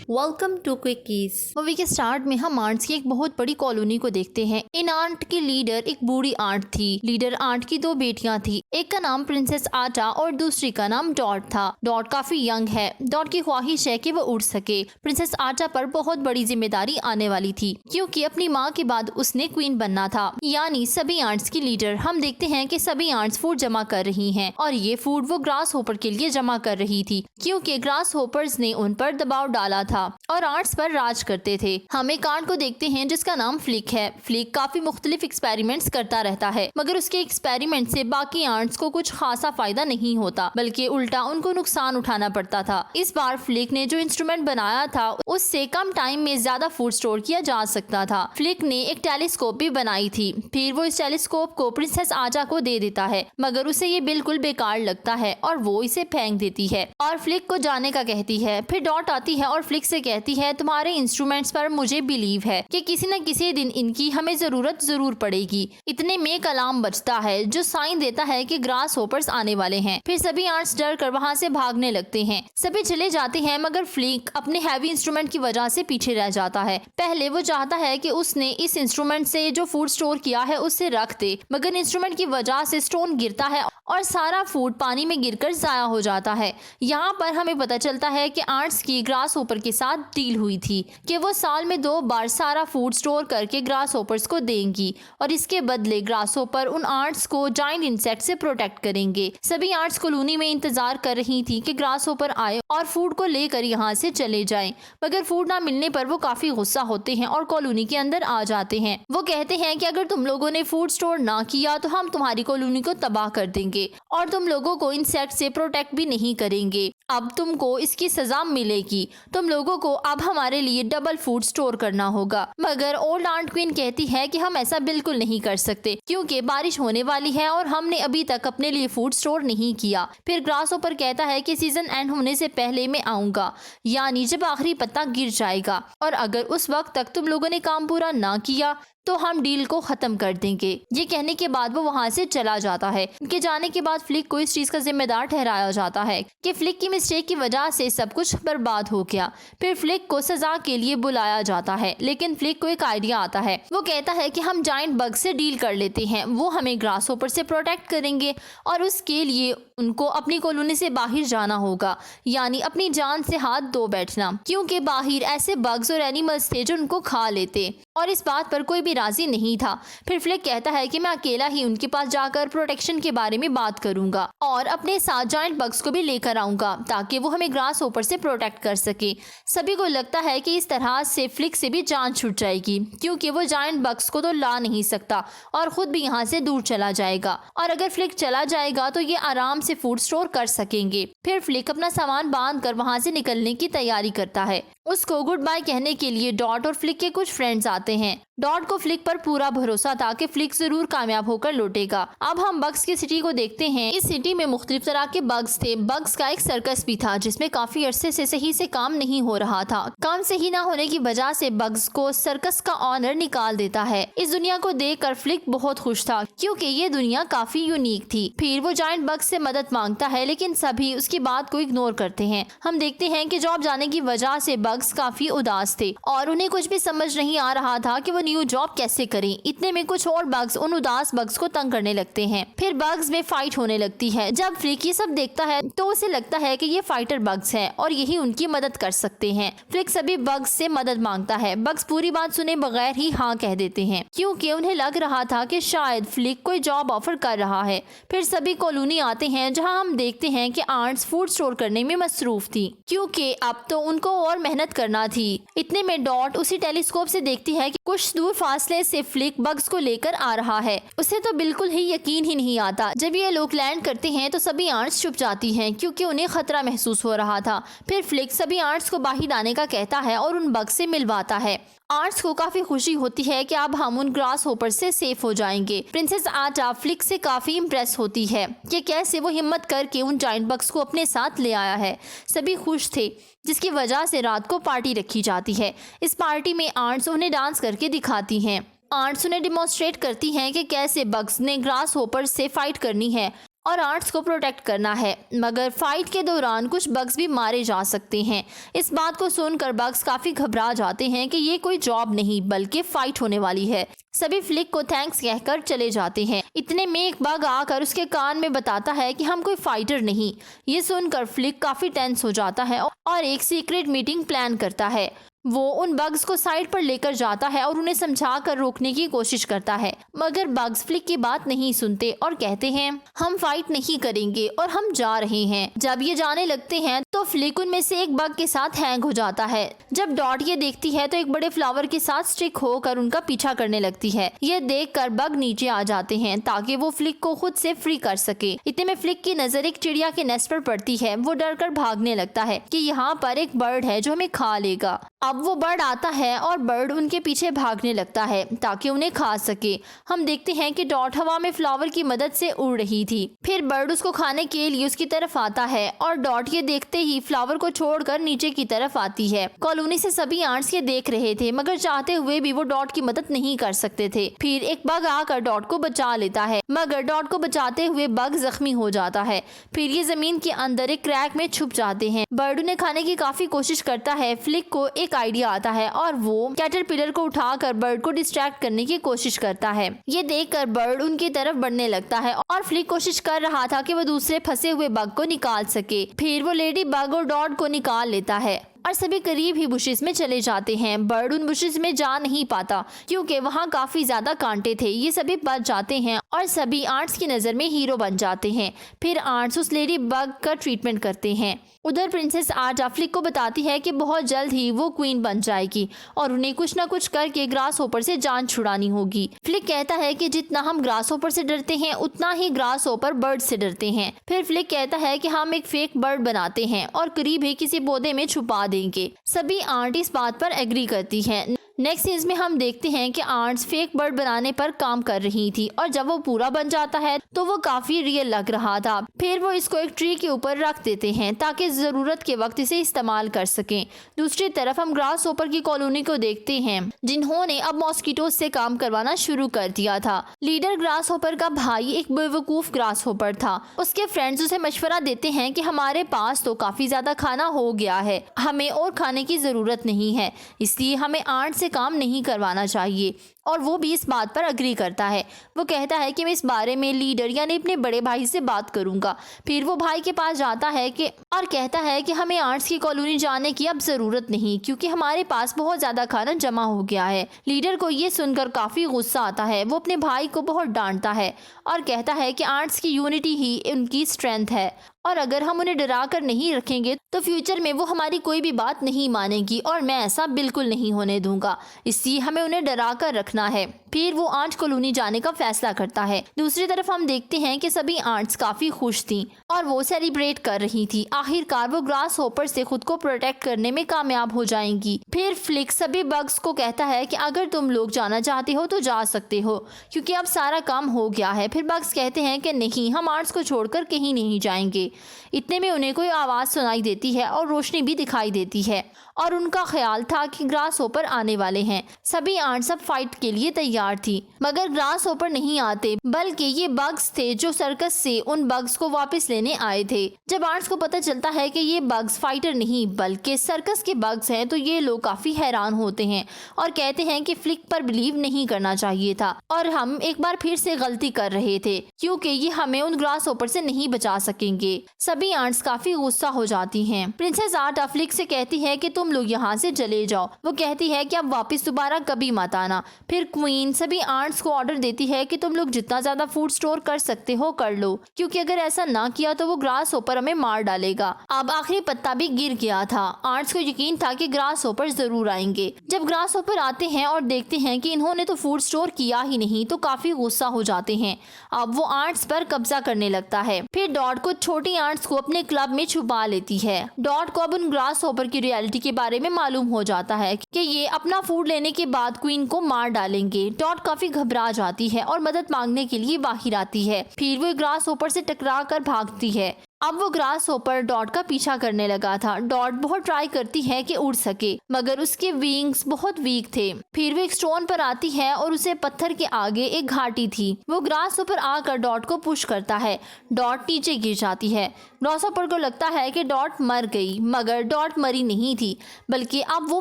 Welcome to Quickies. Movie के start में हम आंट्स की एक बहुत बड़ी कॉलोनी को देखते हैं। इन आंट की लीडर एक बूढ़ी आंट थी। लीडर आंट की दो बेटियां थी, एक का नाम प्रिंसेस आटा और दूसरी का नाम डॉट था। डॉट काफी यंग है। डॉट की ख्वाहिश है कि वो उड़ सके। प्रिंसेस आटा पर बहुत बड़ी जिम्मेदारी आने वाली थी क्योंकि अपनी माँ के बाद उसने क्वीन बनना था, यानी सभी आंट्स की लीडर। हम देखते हैं कि सभी आंट्स फूड जमा कर रही हैं और ये फूड वो ग्रास होपर के लिए जमा कर रही थी क्योंकि ग्रास होपर्स ने उन पर दबाव डाला था और आंट्स पर राज करते थे। हम एक आंट को देखते हैं जिसका नाम फ्लिक है। फ्लिक काफी मुख्तलिफ एक्सपेरिमेंट्स करता रहता है, मगर उसके एक्सपेरिमेंट से बाकी आंट्स को कुछ खासा फायदा नहीं होता, बल्कि उल्टा उनको नुकसान उठाना पड़ता था। इस बार फ्लिक ने जो इंस्ट्रूमेंट बनाया था उससे कम टाइम में ज्यादा फूड स्टोर किया जा सकता था। फ्लिक ने एक टेलीस्कोप भी बनाई थी। फिर वो इस टेलीस्कोप को प्रिंसेस आटा को दे देता है, मगर उसे ये बिल्कुल बेकार लगता है और वो इसे फेंक देती है और फ्लिक को जाने का कहती है। फिर डॉट आती है और फ्लिक से कहती है, तुम्हारे इंस्ट्रूमेंट्स पर मुझे बिलीव है कि किसी न किसी दिन इनकी हमें जरूरत जरूर पड़ेगी। इतने में एक अलार्म बजता है जो साइन देता है कि ग्रास होपर्स आने वाले हैं। फिर सभी आंट्स डर कर वहाँ से भागने लगते हैं। सभी चले जाते हैं, मगर फ्लिक अपने हैवी इंस्ट्रूमेंट की वजह से पीछे रह जाता है। पहले वो चाहता है कि उसने इस इंस्ट्रूमेंट से जो फूड स्टोर किया है उसे रख दे, मगर इंस्ट्रूमेंट की वजह से स्टोन गिरता है और सारा फूड पानी में गिरकर जाया हो जाता है। यहाँ पर हमें पता चलता है कि आंट्स की ग्रास होपर के साथ डील हुई थी कि वो साल में 2 बार सारा फूड स्टोर करके ग्रास होपर्स को देंगी और इसके बदले ग्रास होपर उन आंट्स को जाइंट इंसेक्ट से प्रोटेक्ट करेंगे। सभी आंट्स कॉलोनी में इंतजार कर रही थी कि ग्रास होपर आए और फूड को लेकर यहाँ से चले जाएं, मगर फूड ना मिलने पर वो काफी गुस्सा होते हैं और कॉलोनी के अंदर आ जाते हैं। वो कहते हैं कि अगर तुम लोगों ने फूड स्टोर ना किया तो हम तुम्हारी कॉलोनी को तबाह कर देंगे और तुम लोगों को इंसेक्ट से प्रोटेक्ट भी नहीं करेंगे। अब तुमको इसकी सजा मिलेगी। तुम लोगों को अब हमारे लिए डबल फूड स्टोर करना होगा। मगर ओल्ड आंट क्वीन कहती है कि हम ऐसा बिल्कुल नहीं कर सकते क्योंकि बारिश होने वाली है और हमने अभी तक अपने लिए फूड स्टोर नहीं किया। फिर ग्रास होपर कहता है कि सीजन एंड होने से पहले मैं आऊंगा, यानी जब आखिरी पत्ता गिर जाएगा, और अगर उस वक्त तक तुम लोगों ने काम पूरा ना किया तो हम डील को खत्म कर देंगे। ये कहने के बाद वो वहाँ से चला जाता है। उनके जाने के बाद फ्लिक को इस चीज का जिम्मेदार ठहराया जाता है कि फ्लिक की मिस्टेक की वजह से सब कुछ बर्बाद हो गया। फिर फ्लिक को सजा के लिए बुलाया जाता है, लेकिन फ्लिक को एक आइडिया आता है। वो कहता है कि हम जाइंट बग से डील कर लेते हैं, वो हमें ग्रास होपर से प्रोटेक्ट करेंगे और उसके लिए उनको अपनी कॉलोनी से बाहर जाना होगा, यानी अपनी जान से हाथ धो बैठना, क्योंकि बाहर ऐसे बग्स और एनिमल्स थे जो उनको खा लेते और इस बात पर कोई भी राजी नहीं था। फिर फ्लिक कहता है कि मैं अकेला ही उनके पास जाकर प्रोटेक्शन के बारे में बात करूंगा और अपने साथ जाइंट बग्स को भी लेकर आऊंगा ताकि वो हमें ग्रास होपर से प्रोटेक्ट कर सके। सभी को लगता है कि इस तरह से फ्लिक से भी जान छूट जाएगी क्योंकि वो जाइंट बग्स को तो ला नहीं सकता और खुद भी यहाँ से दूर चला जाएगा, और अगर फ्लिक चला जाएगा तो ये आराम से फूड स्टोर कर सकेंगे। फिर फ्लिक अपना सामान बांध कर वहाँ से निकलने की तैयारी करता है। उसको गुड बाय कहने के लिए डॉट और फ्लिक के कुछ फ्रेंड्स आते हैं। डॉट को फ्लिक पर पूरा भरोसा था कि फ्लिक जरूर कामयाब होकर लौटेगा। अब हम बग्स की सिटी को देखते हैं। इस सिटी में मुख्तलिफ तरह के बग्स थे। बग्स का एक सर्कस भी था जिसमें काफी अरसे से सही से काम नहीं हो रहा था। काम सही ना होने की वजह से बग्स को सर्कस का ऑनर निकाल देता है। इस दुनिया को देखकर फ्लिक बहुत खुश था क्योंकि ये दुनिया काफी यूनिक थी। फिर वो जाइंट बग्स से मदद मांगता है, लेकिन सभी उसकी बात को इग्नोर करते हैं। हम देखते हैं कि जॉब जाने की वजह से बग्स काफी उदास थे और उन्हें कुछ भी समझ नहीं आ रहा था कि वो न्यू जॉब कैसे करें। इतने में कुछ और बग्स उन उदास बग्स को तंग करने लगते हैं। फिर बग्स में फाइट होने लगती है। जब फ्लिक ये सब देखता है तो उसे लगता है कि ये फाइटर बग्स हैं और यही उनकी मदद कर सकते हैं। फ्लिक सभी बग्स से मदद मांगता है। बग्स पूरी बात सुने बगैर ही हाँ कह देते हैं क्योंकि उन्हें लग रहा था कि शायद फ्लिक कोई जॉब ऑफर कर रहा है। फिर सभी कॉलोनी आते हैं जहाँ हम देखते हैं कि आंट्स फूड स्टोर करने में मसरूफ थी क्योंकि अब तो उनको और मेहनत करना थी। इतने में डॉट उसी टेलीस्कोप से देखती है कि कुछ दूर फासले से फ्लिक बग्स को लेकर आ रहा है। उसे तो बिल्कुल ही यकीन ही नहीं आता। जब ये लोग लैंड करते हैं तो सभी आंट्स छुप जाती हैं क्योंकि उन्हें खतरा महसूस हो रहा था। फिर फ्लिक सभी आंट्स को बाहर आने का कहता है और उन बग्स से मिलवाता है। आंट्स को काफी खुशी होती है कि अब हम उन ग्रास होपर से सेफ हो जाएंगे। प्रिंसेस आटा फ्लिक से काफी इम्प्रेस होती है कि कैसे वो हिम्मत करके उन जाइंट बग्स को अपने साथ ले आया है। सभी खुश थे जिसकी वजह से रात को पार्टी रखी जाती है। इस पार्टी में आंट्स उन्हें डांस करके दिखाती हैं। आंट्स उन्हें डिमॉन्स्ट्रेट करती हैं कि कैसे बग्स ने ग्रास होपर से फाइट करनी है और आर्ट्स को प्रोटेक्ट करना है, मगर फाइट के दौरान कुछ बग्स भी मारे जा सकते हैं। इस बात को सुनकर बग्स काफी घबरा जाते हैं कि ये कोई जॉब नहीं बल्कि फाइट होने वाली है। सभी फ्लिक को थैंक्स कहकर चले जाते हैं। इतने में एक बग आकर उसके कान में बताता है कि हम कोई फाइटर नहीं। ये सुनकर फ्लिक काफी टेंस हो जाता है और एक सीक्रेट मीटिंग प्लान करता है। वो उन बग्स को साइड पर लेकर जाता है और उन्हें समझाकर रोकने की कोशिश करता है, मगर बग्स फ्लिक की बात नहीं सुनते और कहते हैं हम फाइट नहीं करेंगे और हम जा रहे हैं। जब ये जाने लगते हैं तो फ्लिक उनमें से एक बग के साथ हैंग हो जाता है। जब डॉट ये देखती है तो एक बड़े फ्लावर के साथ स्टिक होकर उनका पीछा करने लगती है। ये देखकर बग नीचे आ जाते हैं ताकि वो फ्लिक को खुद से फ्री कर सके। इतने में फ्लिक की नजर एक चिड़िया के नेस्ट पर पड़ती है। वो डर कर भागने लगता है कि यहाँ पर एक बर्ड है जो हमें खा लेगा। अब वो बर्ड आता है और बर्ड उनके पीछे भागने लगता है ताकि उन्हें खा सके। हम देखते हैं कि डॉट हवा में फ्लावर की मदद से उड़ रही थी। फिर बर्ड उसको खाने के लिए उसकी तरफ आता है और डॉट ये देखते ही फ्लावर को छोड़कर नीचे की तरफ आती है। कॉलोनी से सभी आंट्स ये देख रहे थे, मगर चाहते हुए भी वो डॉट की मदद नहीं कर सकते थे। फिर एक बग आकर डॉट को बचा लेता है, मगर डॉट को बचाते हुए बग जख्मी हो जाता है। फिर ये जमीन के अंदर एक क्रैक में छुप जाते हैं। बर्ड उन्हें खाने की काफी कोशिश करता है। फ्लिक को एक आइडिया आता है और वो कैटरपिलर को उठाकर बर्ड को डिस्ट्रैक्ट करने की कोशिश करता है। ये देखकर बर्ड उनकी तरफ बढ़ने लगता है और फ्लिक कोशिश कर रहा था कि वो दूसरे फंसे हुए बग को निकाल सके। फिर वो लेडी बग और डॉट को निकाल लेता है और सभी करीब ही बुशेस में चले जाते हैं। बर्ड उन बुशेस में जा नहीं पाता क्योंकि वहाँ काफी ज्यादा कांटे थे। ये सभी बच जाते हैं और सभी आर्ट्स की नजर में हीरो बन जाते हैं। फिर आर्ट्स उस लेडी बग का ट्रीटमेंट करते हैं। उधर प्रिंसेस आर्ट फ्लिक को बताती है कि बहुत जल्द ही वो क्वीन बन जाएगी और उन्हें कुछ न कुछ करके ग्रास होपर से जान छुड़ानी होगी। फ्लिक कहता है कि जितना हम ग्रास होपर से डरते हैं उतना ही ग्रास होपर बर्ड से डरते हैं। फिर फ्लिक कहता है कि हम एक फेक बर्ड बनाते हैं और करीब ही किसी पौधे में छुपा देंगे। सभी आंट इस बात पर एग्री करती हैं। नेक्स्ट सीन्स में हम देखते हैं कि आंट्स फेक बर्ड बनाने पर काम कर रही थी और जब वो पूरा बन जाता है तो वो काफी रियल लग रहा था। फिर वो इसको एक ट्री के ऊपर रख देते हैं ताकि जरूरत के वक्त इसे इस्तेमाल कर सकें। दूसरी तरफ हम ग्रास होपर की कॉलोनी को देखते हैं जिन्होंने अब मॉस्किटोज से काम करवाना शुरू कर दिया था। लीडर ग्रास होपर का भाई एक बेवकूफ ग्रास होपर था। उसके फ्रेंड्स उसे मशवरा देते हैं कि हमारे पास तो काफी ज्यादा खाना हो गया है, हमें और खाने की जरूरत नहीं है, इसलिए हमें आंट से काम नहीं करवाना चाहिए। और वो भी इस बात पर अग्री करता है। वो कहता है कि मैं इस बारे में लीडर यानी अपने बड़े भाई से बात करूंगा। फिर वो भाई के पास जाता है कि और कहता है कि हमें आर्ट्स की कॉलोनी जाने की अब जरूरत नहीं क्योंकि हमारे पास बहुत ज्यादा खाना जमा हो गया है। लीडर को ये सुनकर काफी गुस्सा आता है। वो अपने भाई को बहुत डांटता है और कहता है कि आर्ट्स की यूनिटी ही उनकी स्ट्रेंथ है और अगर हम उन्हें डरा कर नहीं रखेंगे तो फ्यूचर में वो हमारी कोई भी बात नहीं मानेगी और मैं ऐसा बिल्कुल नहीं होने दूंगा, इसलिए हमें उन्हें डरा कर रखना है। फिर वो आंट कॉलोनी जाने का फैसला करता है। दूसरी तरफ हम देखते हैं कि सभी आंट्स काफी खुश थीं और वो सेलिब्रेट कर रही थी। आखिरकार वो ग्रास होपर से खुद को प्रोटेक्ट करने में कामयाब हो जाएंगी। फिर फ्लिक सभी बग्स को कहता है कि अगर तुम लोग जाना चाहते हो तो जा सकते हो क्योंकि अब सारा काम हो गया है। फिर बग्स कहते हैं कि नहीं, हम आर्ट्स को छोड़कर कहीं नहीं जाएंगे। इतने में उन्हें कोई आवाज सुनाई देती है और रोशनी भी दिखाई देती है और उनका ख्याल था कि ग्रास होपर आने वाले हैं। सभी आंट्स अब फाइट के लिए तैयार थी, मगर ग्रास होपर नहीं आते बल्कि ये बग्स थे जो सर्कस से उन बग्स को वापस लेने आए थे। जब आंट्स को पता चलता है कि ये बग्स फाइटर नहीं बल्कि सर्कस के बग्स हैं तो ये लोग काफी हैरान होते हैं और कहते हैं कि फ्लिक पर बिलीव नहीं करना चाहिए था और हम एक बार फिर से गलती कर रहे थे क्योंकि ये हमें उन ग्रास होपर से नहीं बचा सकेंगे। सभी आंट्स काफी गुस्सा हो जाती हैं। प्रिंसेस आर्ट फ्लिक से कहती है कि तुम लोग यहाँ से चले जाओ। वो कहती है कि अब वापस दोबारा कभी मत आना। फिर क्वीन सभी आंट्स को ऑर्डर देती है कि तुम लोग जितना ज्यादा फूड स्टोर कर सकते हो कर लो क्योंकि अगर ऐसा ना किया तो वो ग्रास होपर हमें मार डालेगा। अब आखिरी पत्ता भी गिर गया था। आंट्स को यकीन था कि ग्रास होपर जरूर आएंगे। जब ग्रास होपर आते हैं और देखते हैं कि इन्होंने तो फूड स्टोर किया ही नहीं तो काफी गुस्सा हो जाते हैं। अब वो आंट्स पर कब्जा करने लगता है। फिर डॉट को छोटी आंट्स को अपने क्लब में छुपा लेती है। डॉट को अब उन ग्रास होपर की रियलिटी के बारे में मालूम हो जाता है कि ये अपना फूड लेने के बाद क्वीन को मार डालेंगे। डॉट काफी घबरा जाती है और मदद मांगने के लिए बाहर आती है। फिर वो ग्रास होपर से टकरा कर भागती है। अब वो ग्रास होपर डॉट का पीछा करने लगा था। डॉट बहुत ट्राई करती है कि उड़ सके, मगर उसके विंग्स बहुत वीक थे। फिर वो एक स्टोन पर आती है और उसे पत्थर के आगे एक घाटी थी। वो ग्रास होपर आकर डॉट को पुश करता है। डॉट नीचे गिर जाती है। ग्रास होपर को लगता है कि डॉट मर गई, मगर डॉट मरी नहीं थी, बल्कि अब वो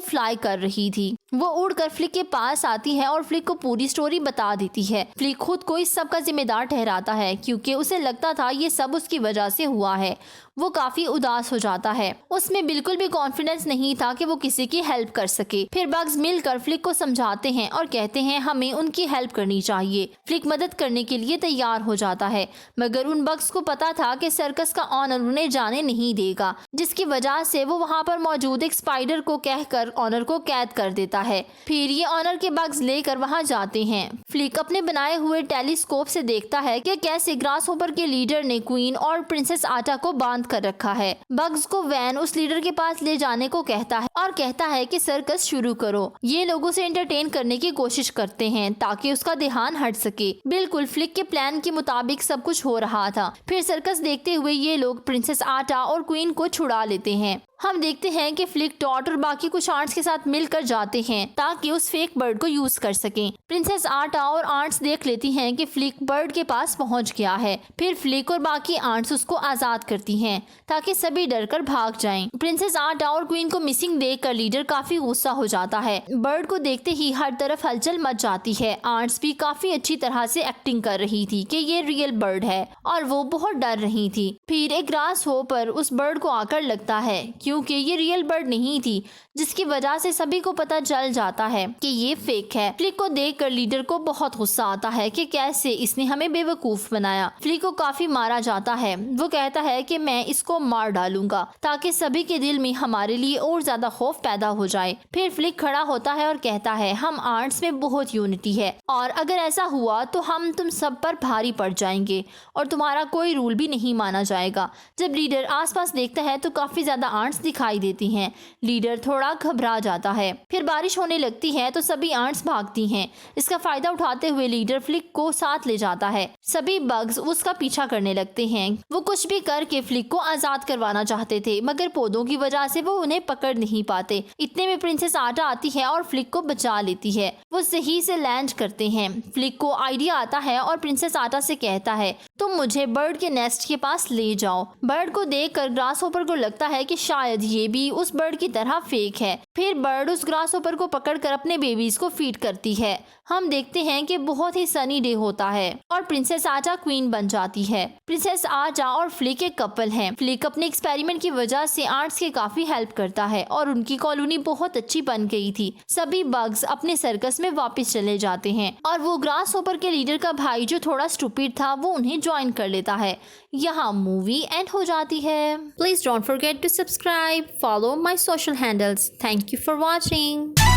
फ्लाई कर रही थी। वो उड़कर फ्लिक के पास आती है और फ्लिक को पूरी स्टोरी बता देती है। फ्लिक खुद को इस सब का जिम्मेदार ठहराता है, क्योंकि उसे लगता था ये सब उसकी वजह से हुआ है। वो काफी उदास हो जाता है। उसमें बिल्कुल भी कॉन्फिडेंस नहीं था कि वो किसी की हेल्प कर सके। फिर बग्स मिलकर फ्लिक को समझाते हैं और कहते हैं हमें उनकी हेल्प करनी चाहिए। फ्लिक मदद करने के लिए तैयार हो जाता है, मगर उन बग्स को पता था कि सर्कस का ऑनर उन्हें जाने नहीं देगा, जिसकी वजह से वो वहाँ पर मौजूद एक स्पाइडर को कहकर ऑनर को कैद कर देता है। फिर ये ऑनर के बग्स लेकर वहाँ जाते हैं। फ्लिक अपने बनाए हुए टेलीस्कोप से देखता है कि कैसे ग्रास होपर के लीडर ने क्वीन और प्रिंसेस आटा को बांध कर रखा है। बग्स को वैन उस लीडर के पास ले जाने को कहता है और कहता है कि सर्कस शुरू करो। ये लोगों से एंटरटेन करने की कोशिश करते हैं ताकि उसका ध्यान हट सके। बिल्कुल फ्लिक के प्लान के मुताबिक सब कुछ हो रहा था। फिर सर्कस देखते हुए ये लोग प्रिंसेस आटा और क्वीन को छुड़ा लेते हैं। हम देखते हैं कि फ्लिक डॉट और बाकी कुछ आर्ट्स के साथ मिलकर जाते हैं ताकि उस फेक बर्ड को यूज कर सकें। प्रिंसेस आटा और आर्ट्स देख लेती हैं कि फ्लिक बर्ड के पास पहुंच गया है। फिर फ्लिक और बाकी आर्ट्स उसको आजाद करती हैं ताकि सभी डरकर भाग जाएं। प्रिंसेस आटा और क्वीन को मिसिंग देखकर लीडर काफी गुस्सा हो जाता है। बर्ड को देखते ही हर तरफ हलचल मच जाती है। आर्ट्स भी काफी अच्छी तरह से एक्टिंग कर रही थी कि ये रियल बर्ड है और वो बहुत डर रही थी। फिर एक ग्रास होपर उस बर्ड को आकर लगता है, क्योंकि ये रियल बर्ड नहीं थी, जिसकी वजह से सभी को पता चल जाता है कि ये फेक है। फ्लिक को देखकर लीडर को बहुत गुस्सा आता है कि कैसे इसने हमें बेवकूफ बनाया। फ्लिक को काफी मारा जाता है। वो कहता है कि मैं इसको मार डालूंगा ताकि सभी के दिल में हमारे लिए और ज्यादा खौफ पैदा हो जाए। फिर फ्लिक खड़ा होता है और कहता है हम आर्ट्स में बहुत यूनिटी है और अगर ऐसा हुआ तो हम तुम सब पर भारी पड़ जाएंगे और तुम्हारा कोई रूल भी नहीं माना जाएगा। जब लीडर आसपास देखता है तो काफी ज्यादा आर्ट्स दिखाई देती हैं। लीडर थोड़ा घबरा जाता है। फिर बारिश होने लगती है तो सभी आंट्स भागती हैं। इसका फायदा उठाते हुए लीडर फ्लिक को साथ ले जाता है। सभी बग्स उसका पीछा करने लगते हैं। वो कुछ भी करके फ्लिक को आजाद करवाना चाहते थे, मगर पौधों की वजह से वो उन्हें पकड़ नहीं पाते। इतने में प्रिंसेस आटा आती है और फ्लिक को बचा लेती है। वो सही से लैंड करते हैं। फ्लिक को आइडिया आता है और प्रिंसेस आटा से कहता है तुम मुझे बर्ड के नेस्ट के पास ले जाओ। बर्ड को देखकर ग्रास होपर को लगता है कि शायद ये भी उस बर्ड की तरह फेक है। फिर बर्ड उस ग्रास होपर को पकड़कर अपने बेबीज को फीड करती है। हम देखते हैं कि बहुत ही सनी डे होता है और प्रिंसेस आटा क्वीन बन जाती है। प्रिंसेस आटा और फ्लिक एक कपल है। फ्लिक अपने एक्सपेरिमेंट की वजह से आर्ट्स के काफी हेल्प करता है और उनकी कॉलोनी बहुत अच्छी बन गई थी। सभी बग्स अपने सर्कस में वापस चले जाते हैं और वो ग्रास होपर के लीडर का भाई जो थोड़ा स्टूपिड था वो उन्हें ज्वाइन कर लेता है। यहाँ मूवी एंड हो जाती है। Please don't forget to subscribe, follow my social handles. Thank you for watching.